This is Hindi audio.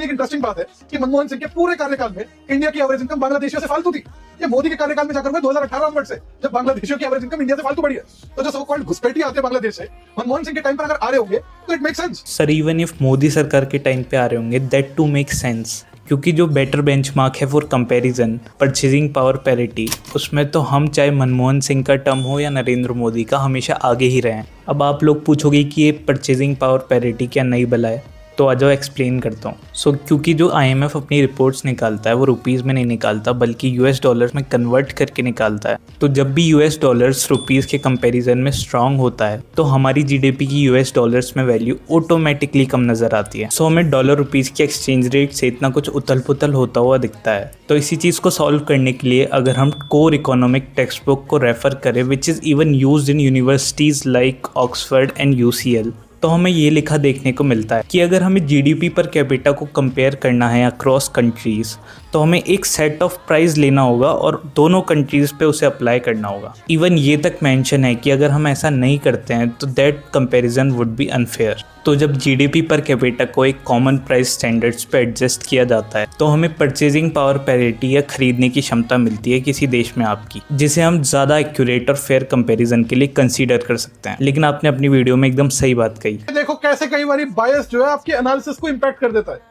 बहुत ही इंटरेस्टिंग बात है कि मनमोहन सिंह के पूरे कार्यकाल में इंडिया की एवरेज इनकम बांग्लादेशियों से फालतू थी। ये मोदी के कार्यकाल में जाकर हुआ 2018 ऑनवर्ड से, जब बांग्लादेशियों की एवरेज इनकम इंडिया से फालतू बढ़ी है। तो जो सो कॉल्ड घुसपैठी आते हैं बांग्लादेश से, मनमोहन सिंह के टाइम पर अगर आ रहे होंगे तो it make sense. Sir even if Modi सरकार के टाइम पे आ रहे होंगे दैट टू मेक सेंस, क्योंकि जो बेटर बेंचमार्क है for comparison purchasing power parity, उसमें तो हम चाहे मनमोहन सिंह का टर्म हो या नरेंद्र मोदी का, हमेशा आगे ही रहे हैं। अब आप लोग पूछोगे कि ये परचेजिंग पावर पैरिटी क्या नई बला है, तो आ जाओ एक्सप्लेन करता हूँ। क्योंकि जो IMF अपनी रिपोर्ट्स निकालता है वो रुपीज़ में नहीं निकालता बल्कि US डॉलर्स में कन्वर्ट करके निकालता है। तो जब भी US डॉलर्स रुपीज़ के कंपैरिजन में स्ट्रांग होता है तो हमारी GDP की US डॉलर्स में वैल्यू ऑटोमेटिकली कम नज़र आती है। हमें डॉलर रुपीज़ की एक्सचेंज रेट से इतना कुछ उथल पुथल होता हुआ दिखता है। तो इसी चीज़ को सॉल्व करने के लिए अगर हम कोर इकोनॉमिक टेक्स्ट बुक को रेफ़र करें which is even used in universities like Oxford and UCL, तो हमें ये लिखा देखने को मिलता है कि अगर हमें GDP पर कैपिटा को कंपेयर करना है अक्रॉस कंट्रीज़ तो हमें एक सेट ऑफ प्राइस लेना होगा और दोनों कंट्रीज़ पे उसे अप्लाई करना होगा। इवन ये तक मेंशन है कि अगर हम ऐसा नहीं करते हैं तो that comparison would be unfair. तो जब GDP पर कैपिटा को एक कॉमन प्राइस स्टैंडर्ड्स पे एडजस्ट किया जाता है तो हमें परचेजिंग पावर पैरिटी या खरीदने की क्षमता मिलती है किसी देश में आपकी, जिसे हम ज़्यादा एक्यूरेट और फेयर कंपैरिजन के लिए कंसीडर कर सकते हैं। लेकिन आपने अपनी वीडियो में एकदम सही बात कही। देखो कैसे कई बार बायस जो है आपके एनालिसिस को इम्पैक्ट कर देता है।